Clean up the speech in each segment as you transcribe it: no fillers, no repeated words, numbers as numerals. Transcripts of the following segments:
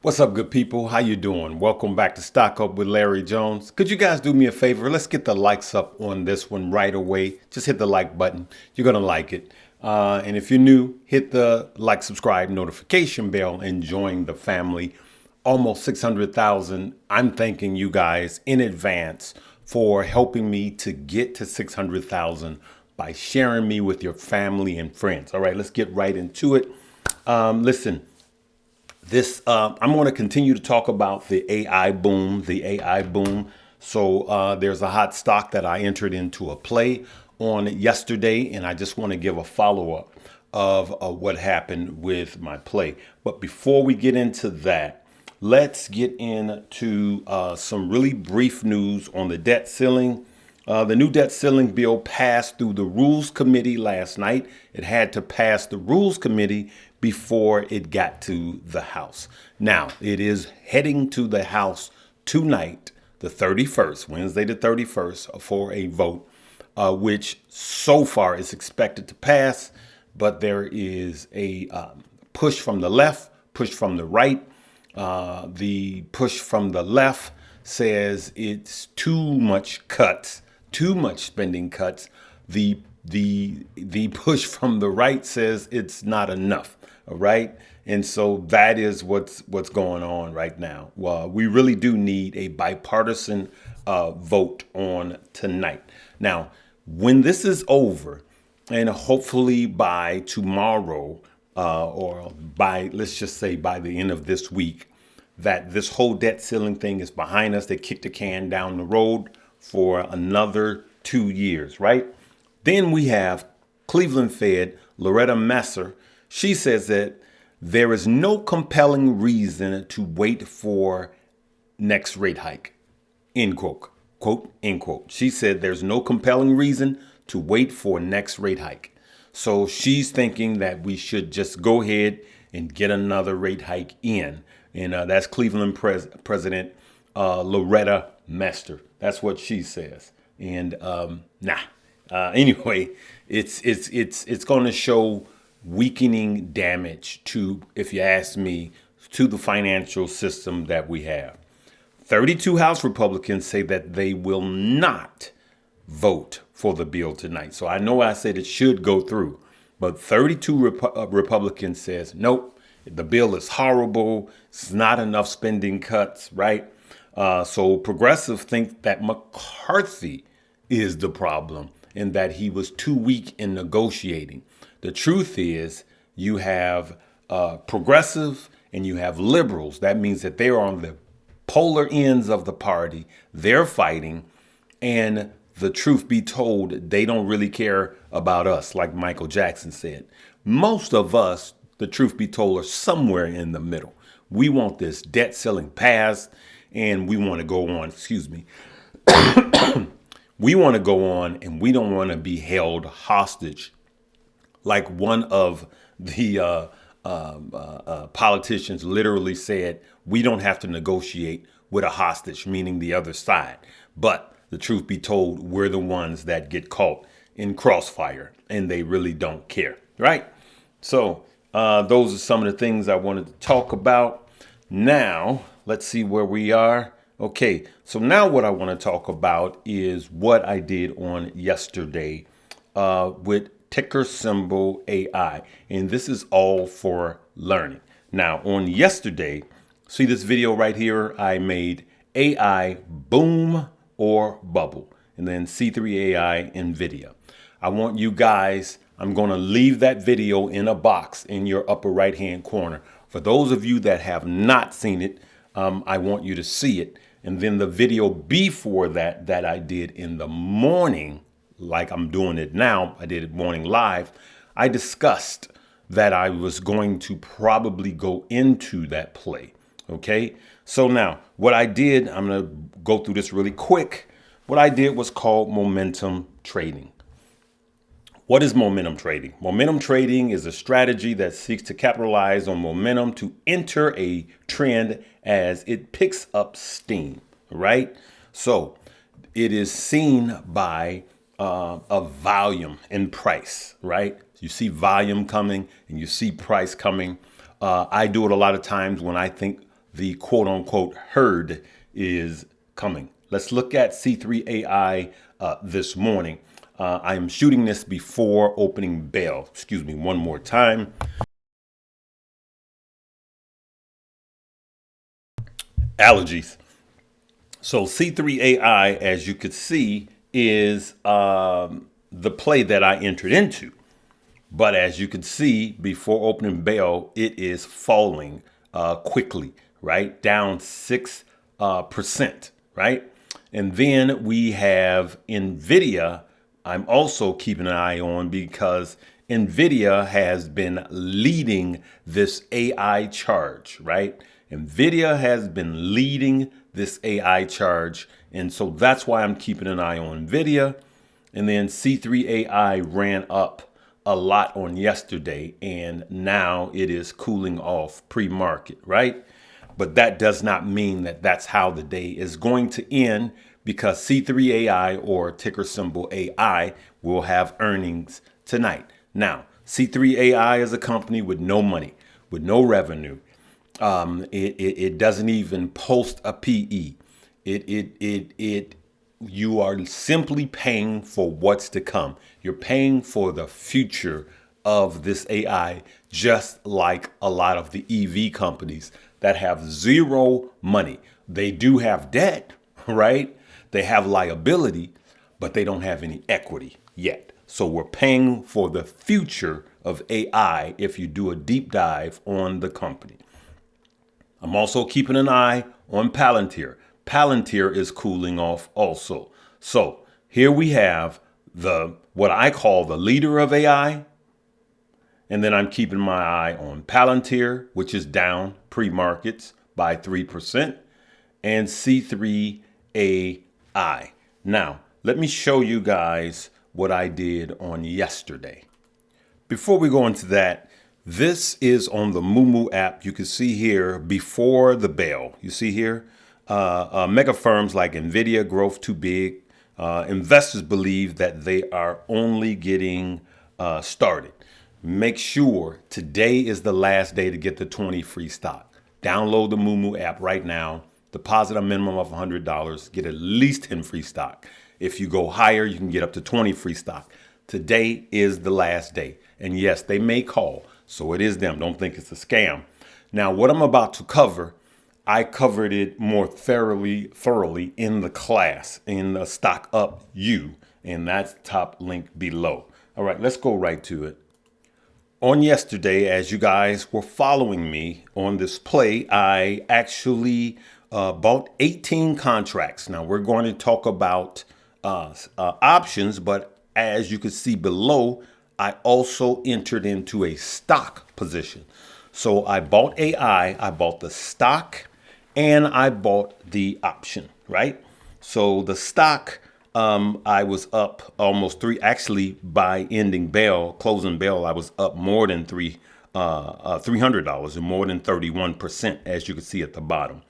What's up, good people? How you doing? Welcome back to Stock Up with Larry Jones. Could you guys do me a favor? Let's get the likes up on this one right away. Just hit the like button. You're going to like it. And if you're new, hit the like, subscribe, notification bell, and join the family. Almost 600,000. I'm thanking you guys in advance for helping me to get to 600,000 by sharing me with your family and friends. All right, let's get right into it. Listen. I'm going to continue to talk about the AI boom, So there's a hot stock that I entered into a play on yesterday, and I just want to give a follow-up of what happened with my play. But before we get into that, let's get into some really brief news on the debt ceiling. The new debt ceiling bill passed through the Rules Committee last night. It had to pass the Rules Committee before it got to the House. Now, it is heading to the House tonight, the 31st, Wednesday the 31st, for a vote, which so far is expected to pass. But there is a push from the left, push from the right. The push from the left says it's too much cuts, too much spending cuts. The push from the right says it's not enough. All right. And so that is what's going on right now. Well, we really do need a bipartisan vote on tonight. Now, when this is over, and hopefully by tomorrow or by, let's just say by the end of this week, that this whole debt ceiling thing is behind us. They kicked the can down the road for another 2 years, right? Then we have Cleveland Fed Loretta Messer. She says that there is no compelling reason to wait for next rate hike, end quote, quote, end quote. She said there's no compelling reason to wait for next rate hike. So she's thinking that we should just go ahead and get another rate hike in. And that's Cleveland President Loretta Messer. That's what she says. And anyway, it's going to show weakening damage to, if you ask me, to the financial system that we have. 32 House Republicans say that they will not vote for the bill tonight. So I know I said it should go through, but 32 Republicans says, nope, the bill is horrible. It's not enough spending cuts, right? So progressives think that McCarthy is the problem and that he was too weak in negotiating. The truth is you have progressive and you have liberals. That means that they're on the polar ends of the party. They're fighting. And the truth be told, they don't really care about us, like Michael Jackson said. Most of us, the truth be told, are somewhere in the middle. We want this debt ceiling passed and we want to go on, we want to go on and we don't want to be held hostage. Like one of the politicians literally said, we don't have to negotiate with a hostage, meaning the other side. But the truth be told, we're the ones that get caught in crossfire and they really don't care. Right. So those are some of the things I wanted to talk about. Now, let's see where we are. OK, so now what I want to talk about is what I did on yesterday with ticker symbol AI. And this is all for learning. Now, on yesterday, see this video right here, I made AI boom or bubble, and then C3.ai NVDA. I want you guys, I'm going to leave that video in a box in your upper right hand corner. For those of you that have not seen it, I want you to see it. And then the video before that I did in the morning, like I'm doing it now, I did it morning live. I discussed that I was going to probably go into that play. OK, so now what I did, I'm going to go through this really quick. What I did was called momentum trading. What is momentum trading? Momentum trading is a strategy that seeks to capitalize on momentum to enter a trend as it picks up steam, right? So it is seen by a volume in price, right? You see volume coming and you see price coming. I do it a lot of times when I think the quote unquote herd is coming. Let's look at C3.ai this morning. I am shooting this before opening bell. Excuse me one more time. Allergies. So C3.ai, as you could see, is the play that I entered into. But as you can see, before opening bell, it is falling quickly, right? Down 6%, right? And then we have NVDA. I'm also keeping an eye on because NVIDIA has been leading this AI charge, right? NVIDIA has been leading this AI charge. And so that's why I'm keeping an eye on NVIDIA. And then C3.ai ran up a lot on yesterday, and now it is cooling off pre-market, right? But that does not mean that that's how the day is going to end, because C3.ai, or ticker symbol AI, will have earnings tonight. Now, C3.ai is a company with no money, with no revenue. It doesn't even post a PE. You are simply paying for what's to come. You're paying for the future of this AI, just like a lot of the EV companies that have zero money. They do have debt, right? They have liability, but they don't have any equity yet. So we're paying for the future of AI if you do a deep dive on the company. I'm also keeping an eye on Palantir. Palantir is cooling off also. So here we have what I call the leader of AI. And then I'm keeping my eye on Palantir, which is down pre-markets by 3%, and C3.ai. Now, let me show you guys what I did on yesterday. Before we go into that, this is on the Moomoo app. You can see here before the bell. You see here, mega firms like NVIDIA, growth too big. Investors believe that they are only getting started. Make sure today is the last day to get the 20 free stock. Download the Moomoo app right now. Deposit a minimum of $100. Get at least 10 free stock. If you go higher, you can get up to 20 free stock. Today is the last day. And yes, they may call. So it is them. Don't think it's a scam. Now, what I'm about to cover, I covered it more thoroughly in the class, in the Stock Up U, and that's top link below. All right, let's go right to it. On yesterday, as you guys were following me on this play, I actually bought 18 contracts. Now, we're going to talk about options, but as you can see below, I also entered into a stock position. So I bought AI, I bought the stock, and I bought the option, right? So the stock, I was up almost actually by ending bell, closing bell, I was up more than $300 and more than 31%, as you can see at the bottom.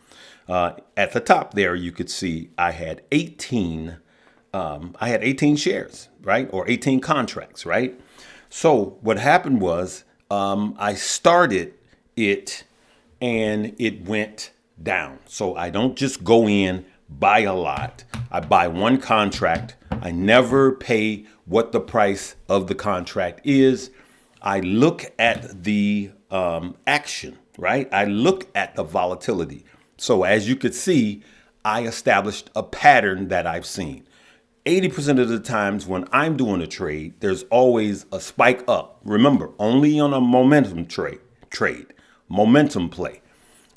At the top there, you could see I had 18 shares, right? Or 18 contracts, right? So what happened was I started it and it went down. So I don't just go in, buy a lot. I buy one contract. I never pay what the price of the contract is. I look at the action, right? I look at the volatility. So as you could see, I established a pattern that I've seen. 80% of the times when I'm doing a trade, there's always a spike up. Remember, only on a momentum trade, momentum play.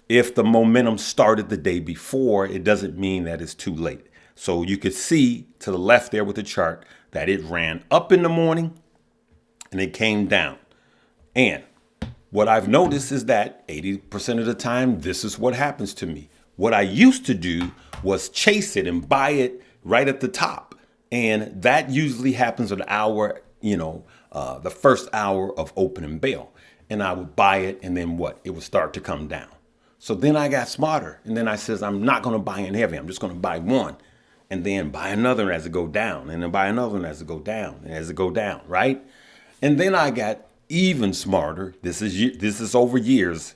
If the momentum started the day before, it doesn't mean that it's too late. So you could see to the left there with the chart that it ran up in the morning and it came down. And what I've noticed is that 80% of the time, this is what happens to me. What I used to do was chase it and buy it right at the top. And that usually happens an hour, the first hour of opening bell. And I would buy it, and then what? It would start to come down. So then I got smarter. And then I says, I'm not going to buy in heavy. I'm just going to buy one and then buy another as it go down, and then buy another one as it go down, and as it go down, right? And then I got even smarter. This is over years.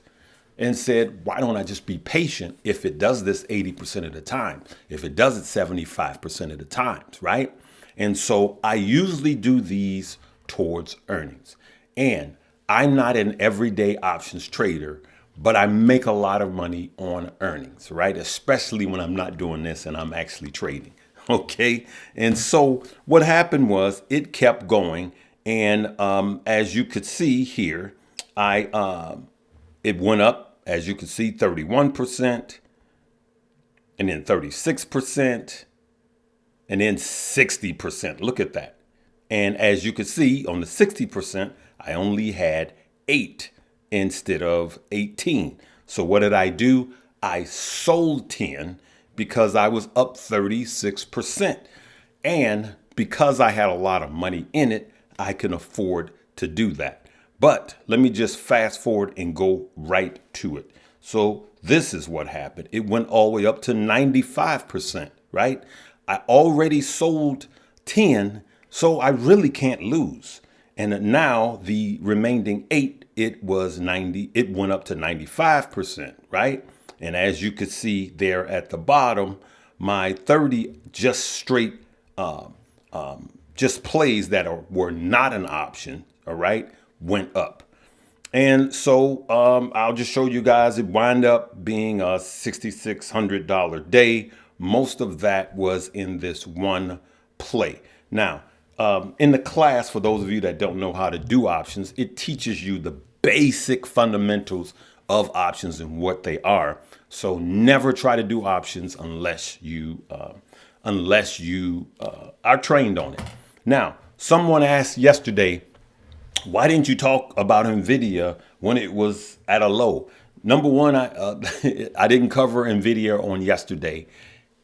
and said, why don't I just be patient if it does this 80% of the time, if it does it 75% of the times, right? And so I usually do these towards earnings. And I'm not an everyday options trader, but I make a lot of money on earnings, right? Especially when I'm not doing this and I'm actually trading. Okay. And so what happened was it kept going. And as you could see here, it went up, as you can see, 31%, and then 36%, and then 60%. Look at that. And as you can see on the 60%, I only had 8 instead of 18. So what did I do? I sold 10 because I was up 36%. And because I had a lot of money in it, I can afford to do that. But let me just fast forward and go right to it. So this is what happened. It went all the way up to 95%, right? I already sold 10, so I really can't lose. And now the remaining 8, it went up to 95%, right? And as you could see there at the bottom, my 30 just straight just plays that were not an option, all right, went up. And so I'll just show you guys, it wound up being a $6,600 day. Most of that was in this one play. Now, in the class, for those of you that don't know how to do options, it teaches you the basic fundamentals of options and what they are. So never try to do options unless you are trained on it. Now, someone asked yesterday, why didn't you talk about NVDA when it was at a low? Number one, I didn't cover NVIDIA on yesterday.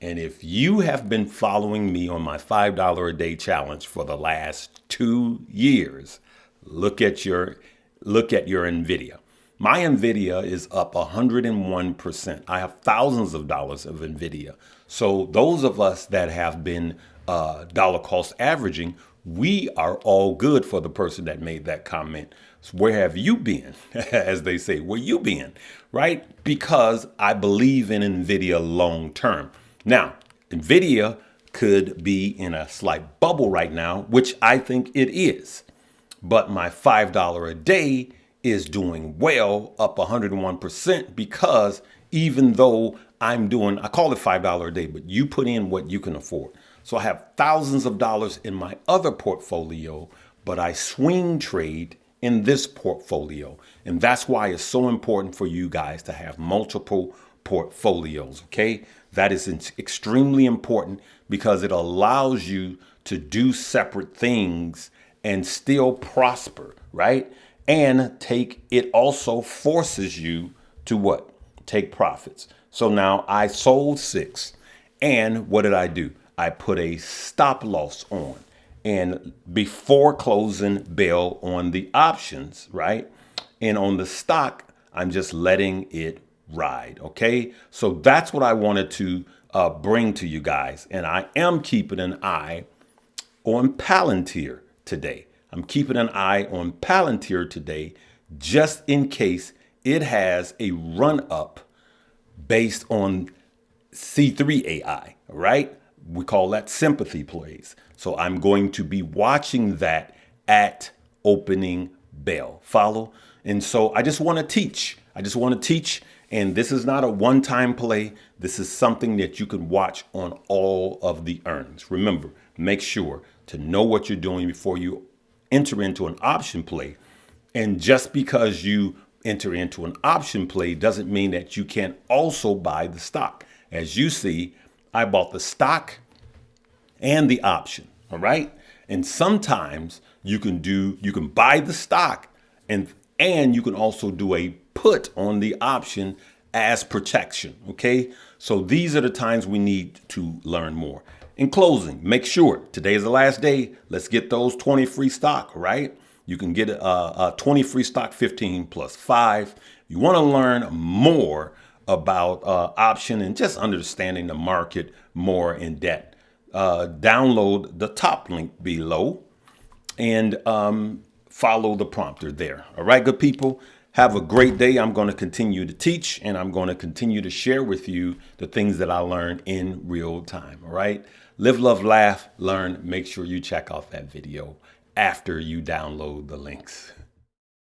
And if you have been following me on my $5 a day challenge for the last 2 years, look at your NVIDIA. My NVIDIA is up 101%. I have thousands of dollars of NVIDIA. So those of us that have been dollar cost averaging, we are all good for the person that made that comment. So where have you been? As they say, where you been, right? Because I believe in NVIDIA long term. Now, NVIDIA could be in a slight bubble right now, which I think it is. But my $5 a day is doing well, up 101%, because even though I call it $5 a day, but you put in what you can afford. So I have thousands of dollars in my other portfolio, but I swing trade in this portfolio. And that's why it's so important for you guys to have multiple portfolios, okay? That is extremely important because it allows you to do separate things and still prosper, right? And it also forces you to what? Take profits. So now I sold 6. And what did I do? I put a stop loss on. And before closing bell on the options, right? And on the stock, I'm just letting it ride. Okay. So that's what I wanted to bring to you guys. And I am keeping an eye on Palantir today. I'm keeping an eye on Palantir today, just in case it has a run up based on C3.ai, right? We call that sympathy plays. So I'm going to be watching that at opening bell. Follow? And so I just want to teach. And this is not a one-time play. This is something that you can watch on all of the earnings. Remember, make sure to know what you're doing before you enter into an option play. And just because you enter into an option play doesn't mean that you can't also buy the stock. As you see, I bought the stock and the option. All right. And sometimes you can buy the stock and you can also do a put on the option as protection. Okay. So these are the times we need to learn more. In closing, make sure today is the last day. Let's get those 20 free stock, right? You can get a 20 free stock, 15 plus 5. You want to learn more about option and just understanding the market more in depth. Download the top link below and follow the prompter there. All right, good people. Have a great day. I'm going to continue to teach, and I'm going to continue to share with you the things that I learned in real time. All right. Live, love, laugh, learn. Make sure you check out that video after you download the links.